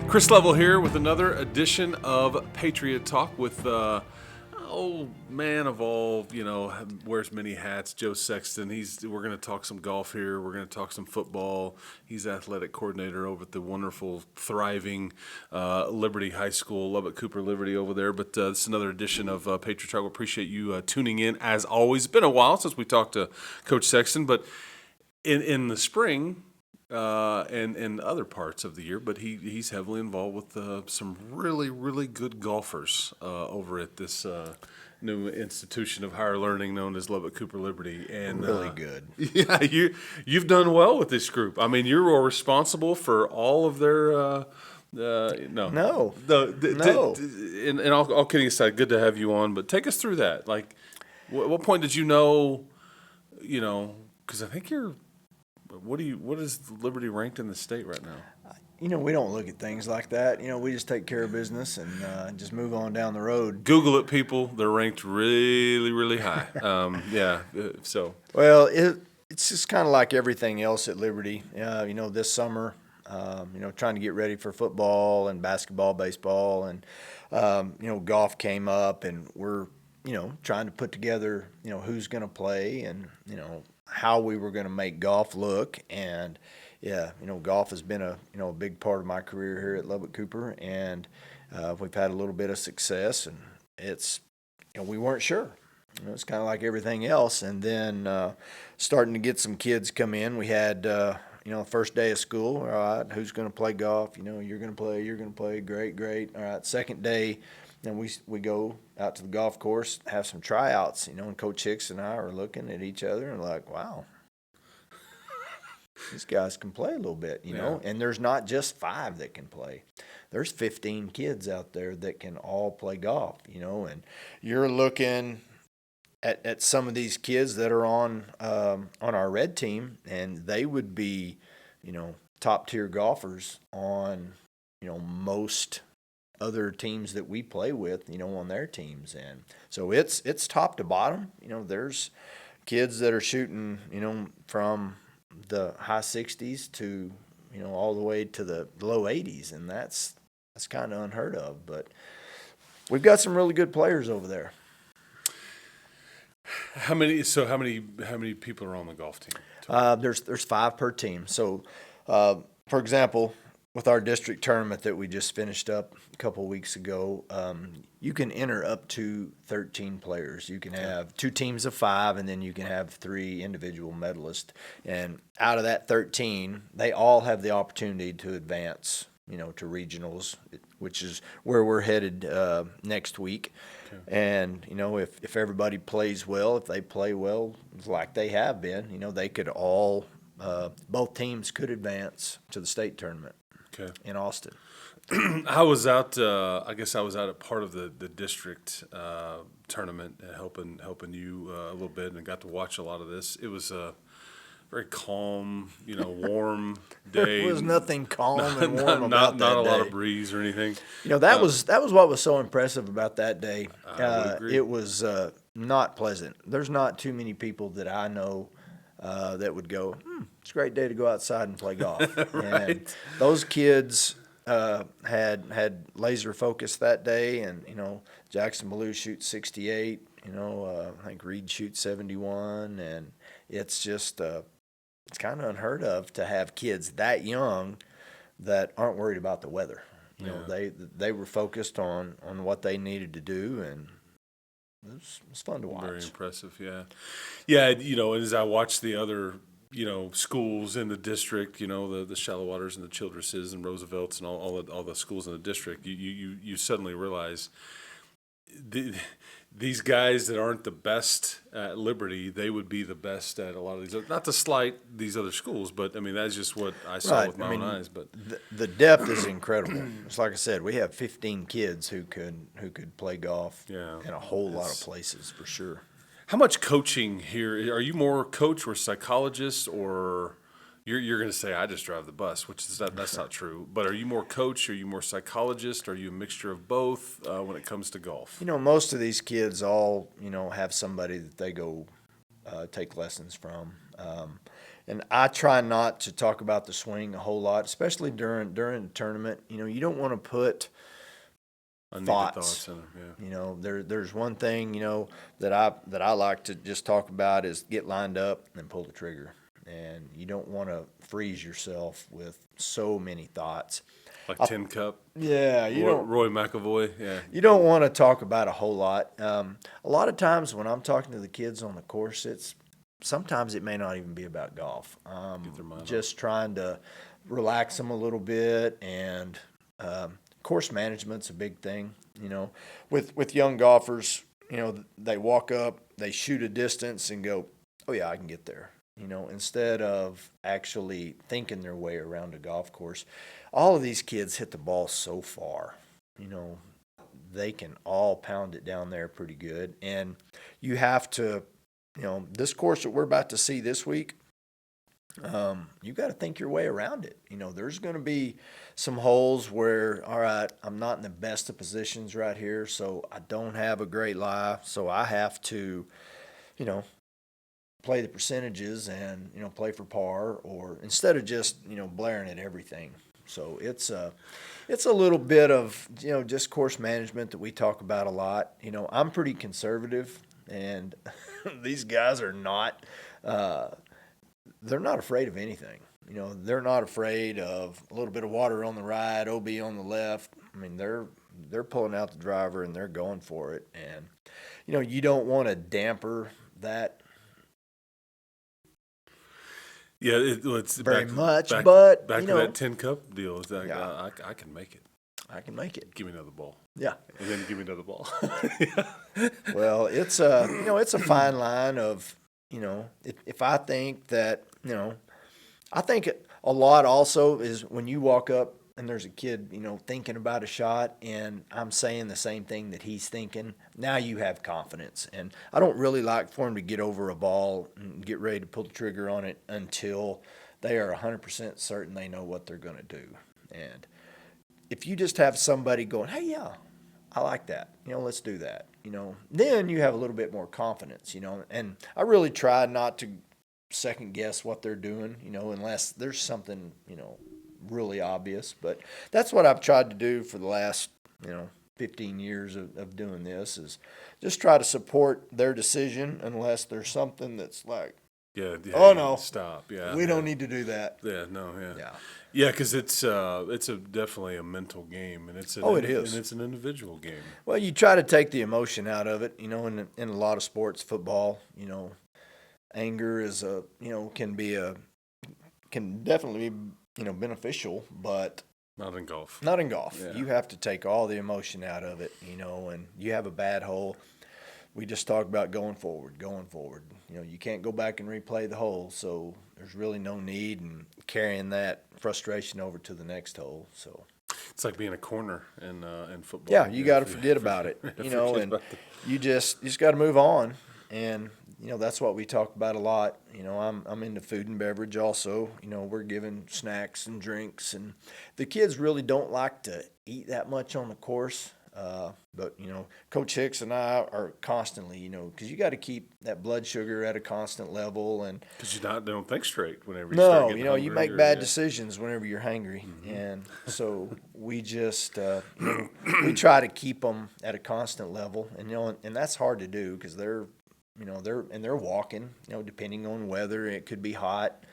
Chris Level here with another edition of Patriot Talk with man of all, wears many hats, Joe Sexton. We're going to talk some golf here. We're going to talk some football. He's athletic coordinator over at the wonderful, thriving Liberty High School, Lubbock Cooper Liberty over there. But this is another edition of Patriot Talk. We appreciate you tuning in as always. It's been a while since we talked to Coach Sexton, but in the spring and other parts of the year, but he's heavily involved with some really, really good golfers over at this new institution of higher learning known as Lubbock Cooper Liberty. And really good. Yeah, you've done well with this group. I mean, you were responsible for all of their No. And all kidding aside, good to have you on. But take us through that. Like, what point did you know? Because I think you're. What is Liberty ranked in the state right now? We don't look at things like that. We just take care of business and just move on down the road. Google it, people. They're ranked really, really high. So. Well, it's just kind of like everything else at Liberty. This summer, trying to get ready for football and basketball, baseball, and golf came up, and we're trying to put together who's going to play and how we were going to make golf look. And golf has been a big part of my career here at Lubbock Cooper, and we've had a little bit of success, and it's we weren't sure. It's kind of like everything else. And then starting to get some kids come in. We had first day of school. All right, who's going to play golf? You're going to play. Great. All right, second day. And we go out to the golf course, have some tryouts, and Coach Hicks and I are looking at each other and like, wow, these guys can play a little bit, Yeah. And there's not just 5 that can play. There's 15 kids out there that can all play golf, and you're looking at some of these kids that are on our red team, and they would be, top tier golfers on, most other teams that we play with, on their teams. And so it's top to bottom. There's kids that are shooting, from the high 60s to, all the way to the low 80s. And that's kind of unheard of, but we've got some really good players over there. How many people are on the golf team? There's 5 per team. So, for example, with our district tournament that we just finished up a couple of weeks ago, you can enter up to 13 players. You can have 2 teams of 5, and then you can have 3 individual medalists. And out of that 13, they all have the opportunity to advance, to regionals, which is where we're headed next week. Okay. And, if everybody plays well, if they play well like they have been, they could all both teams could advance to the state tournament. Okay. In Austin. I was out. I guess I was out at part of the district tournament, helping you a little bit, and got to watch a lot of this. It was a very calm, warm day. There was nothing calm and warm about that not a day. lot of breeze or anything. That was what was so impressive about that day. I would agree. It was not pleasant. There's not too many people that I know that would go, it's a great day to go outside and play golf. Right. And those kids had laser focus that day, and Jackson Ballou shoots 68. I think Reed shoots 71, and it's just it's kind of unheard of to have kids that young that aren't worried about the weather. They were focused on what they needed to do, and it was fun to watch. Very impressive, yeah. Yeah, as I watched the other, schools in the district, the Shallow Waters and the Childresses and Roosevelts and all the schools in the district, you suddenly realize these guys that aren't the best at Liberty, they would be the best at a lot of these. Not to slight these other schools, but I mean that's just what I saw with my own eyes. But the depth is incredible. It's like I said, we have 15 kids who could play golf in a whole lot of places for sure. How much coaching here? Are you more coach or psychologist, or you're going to say I just drive the bus, which is that's not true. But are you more coach? Are you more psychologist? Are you a mixture of both when it comes to golf? Most of these kids all have somebody that they go take lessons from. and I try not to talk about the swing a whole lot, especially during the tournament. You don't want to put thoughts in them, yeah. There's one thing that I like to just talk about is get lined up and pull the trigger, and you don't want to freeze yourself with so many thoughts. Like Tin Cup. Yeah, Roy McAvoy. Yeah. You don't want to talk about a whole lot. A lot of times when I'm talking to the kids on the course, sometimes it may not even be about golf. Get their mind Just trying to relax them a little bit, and course management's a big thing. With young golfers, they walk up, they shoot a distance, and go, "Oh yeah, I can get there." Instead of actually thinking their way around a golf course. All of these kids hit the ball so far. They can all pound it down there pretty good. And you have to, this course that we're about to see this week, you got to think your way around it. There's going to be some holes where, all right, I'm not in the best of positions right here, so I don't have a great lie. So I have to, play the percentages and play for par, or instead of just blaring at everything. So it's a little bit of just course management that we talk about a lot. I'm pretty conservative, and these guys are not. They're not afraid of anything. They're not afraid of a little bit of water on the right, OB on the left. I mean, they're pulling out the driver and they're going for it, and you don't want to damper that. Yeah, it's very much, back but to that Tin Cup deal. Is like, I can make it. I can make it. Give me another ball. Yeah, and then give me another ball. Well, it's a fine line of if I think that I think a lot also is when you walk up and there's a kid thinking about a shot, and I'm saying the same thing that he's thinking. Now you have confidence, and I don't really like for him to get over a ball and get ready to pull the trigger on it until they are 100% certain they know what they're going to do. And if you just have somebody going, "Hey, yeah, I like that. Let's do that." Then you have a little bit more confidence. And I really try not to second guess what they're doing. Unless there's something really obvious. But that's what I've tried to do for the last 15 years of doing this, is just try to support their decision unless there's something that's like, oh no, stop, we don't need to do that. Yeah, because it's definitely a mental game, and it is, and it's an individual game. Well, you try to take the emotion out of it. In a lot of sports, football, anger is can definitely be beneficial, but not in golf. Not in golf. Yeah. You have to take all the emotion out of it, and you have a bad hole. We just talked about going forward. You can't go back and replay the hole, so there's really no need in carrying that frustration over to the next hole. So it's like being a corner in football. Yeah, you got to forget about it, and you just got to move on. And that's what we talk about a lot. I'm into food and beverage also. We're giving snacks and drinks, and the kids really don't like to eat that much on the course. But Coach Hicks and I are constantly, because you got to keep that blood sugar at a constant level, and because you don't think straight whenever you start getting hungry, you make bad decisions whenever you're hangry, and so we just we try to keep them at a constant level, and that's hard to do because they're walking, depending on weather. It could be hot.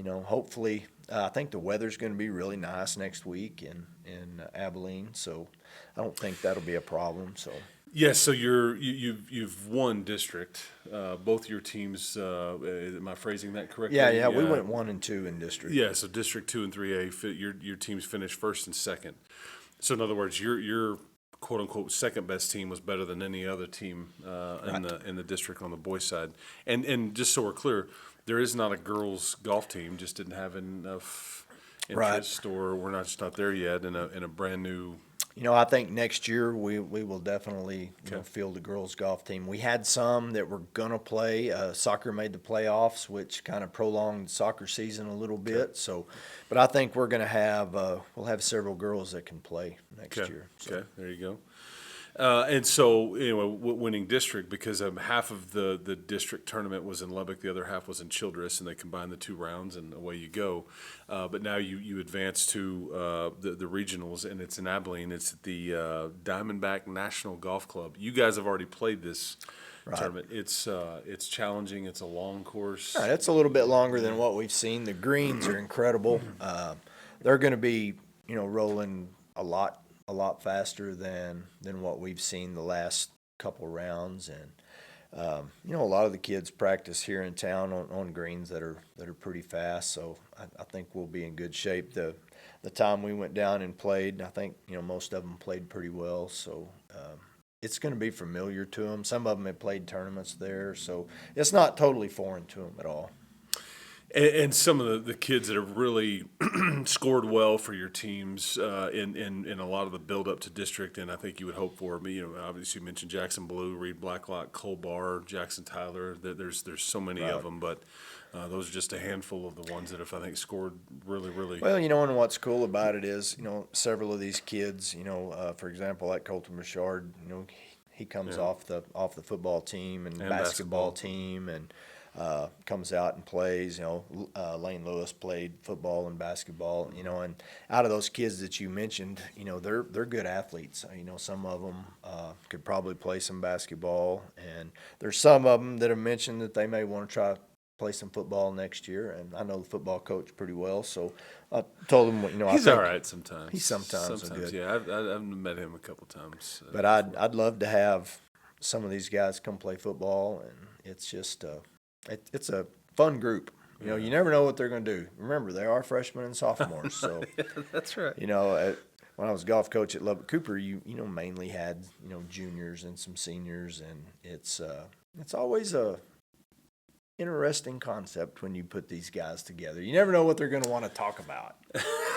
Hopefully, I think the weather's going to be really nice next week in Abilene, so I don't think that'll be a problem. So yes, so you've won district. Both your teams. Am I phrasing that correctly? Yeah. We went 1 and 2 in district. Yeah, so District 2 and 3A. Your teams finished first and second. So in other words, your quote unquote second best team was better than any other team in the district on the boys' side. And just so we're clear, there is not a girls' golf team. Just didn't have enough interest, or we're not there yet in a brand new. I think next year we will definitely field the girls' golf team. We had some that were going to play. Soccer made the playoffs, which kind of prolonged soccer season a little bit. Okay. So, but I think we're going to have we'll have several girls that can play next year. So. Okay, there you go. And so, winning district, because half of the district tournament was in Lubbock, the other half was in Childress, and they combined the 2 rounds, and away you go. But now you advance to the regionals, and it's in Abilene. It's at the Diamondback National Golf Club. You guys have already played this tournament. It's challenging. It's a long course. Right, it's a little bit longer than what we've seen. The greens are incredible. They're going to be, rolling a lot faster than what we've seen the last couple rounds. And a lot of the kids practice here in town on greens that are pretty fast. So I think we'll be in good shape. The time we went down and played, I think most of them played pretty well. So it's going to be familiar to them. Some of them have played tournaments there, so it's not totally foreign to them at all. And some of the kids that have really scored well for your teams in a lot of the build up to district, and I think you would hope for. Obviously you mentioned Jackson Blue, Reed Blacklock, Cole Barr, Jackson Tyler. There's so many of them, but those are just a handful of the ones that have, I think, scored really, really. Well, and what's cool about it is, several of these kids, for example, like Colton Richard, he comes off the football team and basketball team, and comes out and plays. Lane Lewis played football and basketball. And out of those kids that you mentioned, they're good athletes. Some of them could probably play some basketball, and there's some of them that have mentioned that they may want to try play some football next year. And I know the football coach pretty well, so I told him, he's all right sometimes. He's sometimes good. Yeah. I've met him a couple times. But I'd love to have some of these guys come play football, and it's just it's a fun group. You never know what they're going to do. Remember, they are freshmen and sophomores, so yeah, that's right. When I was golf coach at Lubbock Cooper, you mainly had juniors and some seniors, and it's always a interesting concept when you put these guys together. You never know what they're going to want to talk about.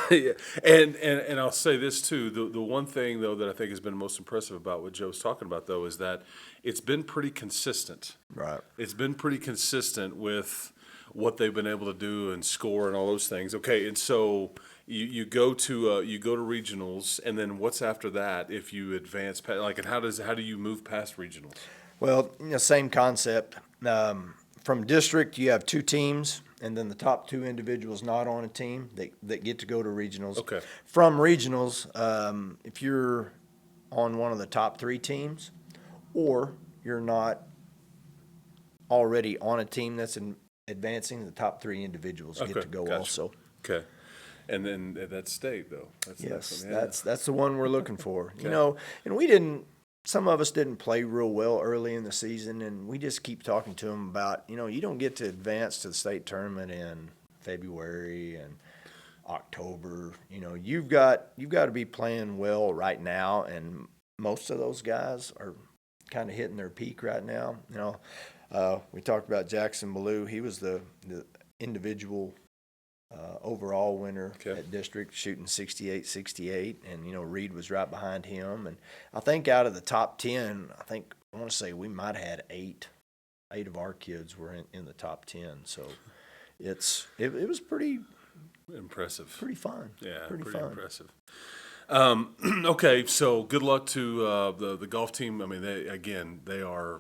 Yeah. And I'll say this too. The one thing though that I think has been most impressive about what Joe's talking about though is that it's been pretty consistent. Right. It's been pretty consistent with what they've been able to do and score and all those things. Okay, and so you go to regionals, and then what's after that if you advance and how do you move past regionals? Well, same concept. From district, you have 2 teams, and then the top 2 individuals not on a team that get to go to regionals. Okay. From regionals, if you're on one of the top 3 teams, or you're not already on a team that's advancing, the top 3 individuals get to go also. Okay. And then that's state though. That's the one we're looking for. Okay. And some of us didn't play real well early in the season, and we just keep talking to them about, you don't get to advance to the state tournament in February and October. You've got to be playing well right now, and most of those guys are kind of hitting their peak right now. We talked about Jackson Ballou. He was the individual overall winner at district, shooting 68-68, and Reed was right behind him. And I think out of the top 10, I want to say we might have had 8 of our kids were in the top 10. So it was pretty impressive, pretty fun. Yeah, pretty fun. Impressive. Okay, so good luck to the golf team. I mean, they are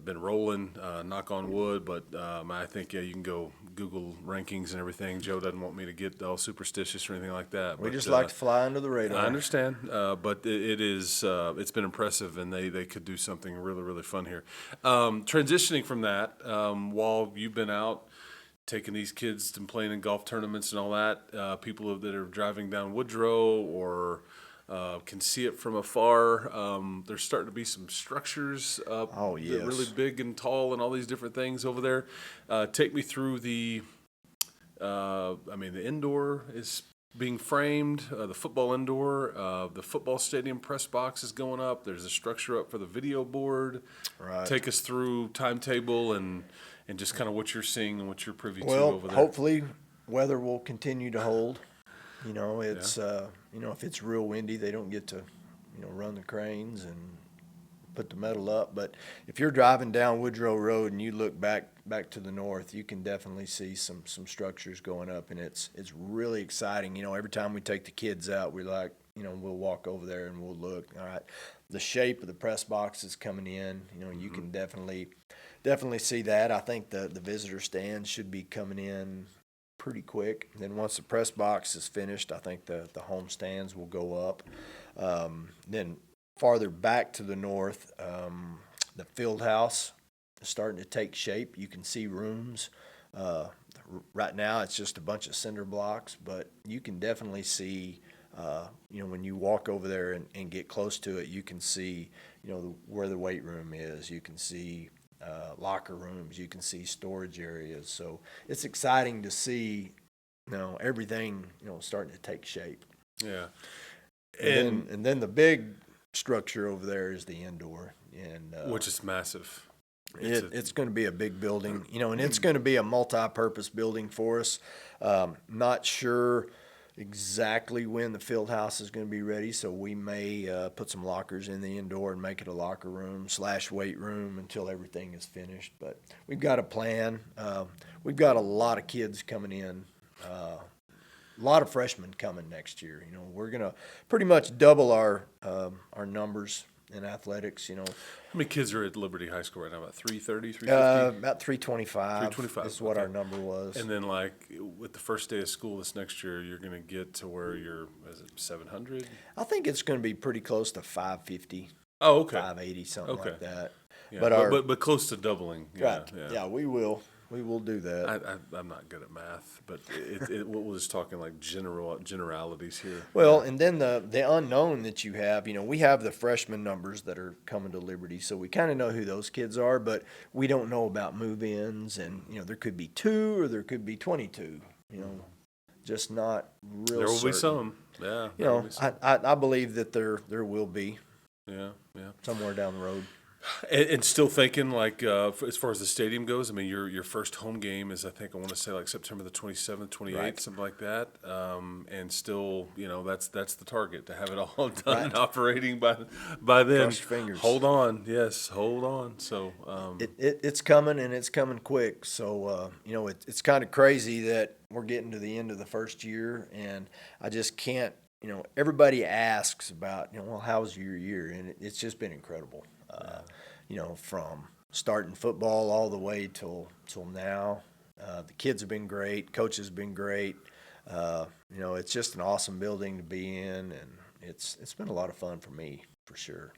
been rolling, knock on wood, but I think you can go Google rankings and everything. Joe doesn't want me to get all superstitious or anything like that. We just like to fly under the radar. I understand, but it's been impressive, and they could do something really, really fun here. Transitioning from that, while you've been out taking these kids and playing in golf tournaments and all that, people that are driving down Woodrow or can see it from afar. There's starting to be some structures up. Oh, yes. Really big and tall and all these different things over there. Take me through the indoor is being framed, the football indoor, the football stadium press box is going up. There's a structure up for the video board. Right. Take us through timetable and just kind of what you're seeing and what you're privy to over there. Well, hopefully weather will continue to hold. It's if it's real windy, they don't get to run the cranes and put the metal up. But if you're driving down Woodrow Road and you look back to the north, you can definitely see some structures going up, and it's really exciting. Every time we take the kids out, we're like, we'll walk over there and we'll look. All right, the shape of the press boxes coming in, you can definitely see that. I think the visitor stands should be coming in pretty quick. Then once the press box is finished, I think the home stands will go up. Then farther back to the north, the field house is starting to take shape. You can see rooms. Right now it's just a bunch of cinder blocks, but you can definitely see, when you walk over there and get close to it, you can see, where the weight room is. You can see locker rooms. You can see storage areas. So it's exciting to see, everything, starting to take shape. Yeah. And then the big structure over there is the indoor, and which is massive. It's going to be a big building, and it's going to be a multi-purpose building for us. Not sure exactly when the field house is going to be ready, so we may put some lockers in the indoor and make it a locker room / weight room until everything is finished. But we've got a plan. We've got a lot of kids coming in, a lot of freshmen coming next year. We're going to pretty much double our numbers in athletics. How many kids are at Liberty High School right now? About 330, 350? About 325. 325 is what our number was. And then, with the first day of school this next year, you're going to get to where is it 700? I think it's going to be pretty close to 550. Oh, okay. 580, something like that. Yeah, but close to doubling. Right. Yeah, we will. We will do that. I'm not good at math, but we're just talking like generalities here. Well, and then the unknown that you have, we have the freshman numbers that are coming to Liberty, so we kind of know who those kids are, but we don't know about move-ins, and there could be 2 or there could be 22. Just not real. There will certain. be some. Yeah. I believe that there will be. Yeah. Somewhere down the road. And still thinking as far as the stadium goes, I mean, your first home game is, I want to say September the 27th, 28th, right. Something like that. And still, that's the target, to have it all done right. and operating by then. Cross your fingers. Hold on. Yes, hold on. So it's coming, and it's coming quick. So it's kind of crazy that we're getting to the end of the first year, and I just can't. Everybody asks about, well, how's your year? And it's just been incredible. From starting football all the way till now. The kids have been great. Coaches have been great. It's just an awesome building to be in, and it's been a lot of fun for me, for sure.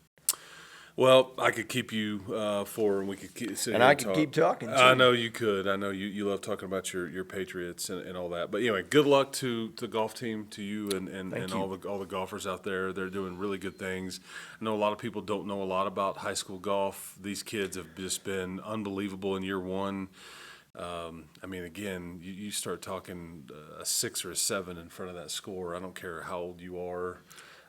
Well, I could keep you and we could sit here and I could keep talking too. I know you could. I know you love talking about your Patriots and all that. But anyway, good luck to the golf team, to you and all the golfers out there. They're doing really good things. I know a lot of people don't know a lot about high school golf. These kids have just been unbelievable in year one. Again, you start talking a 6 or a 7 in front of that score. I don't care how old you are.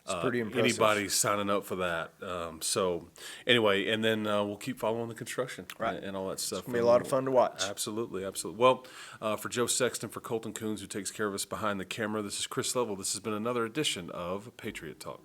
It's pretty impressive. Anybody signing up for that. So anyway, and then we'll keep following the construction and all that stuff. It's going to be a lot of fun to watch. Absolutely. Well, for Joe Sexton, for Colton Coons, who takes care of us behind the camera, this is Chris Lovell. This has been another edition of Patriot Talk.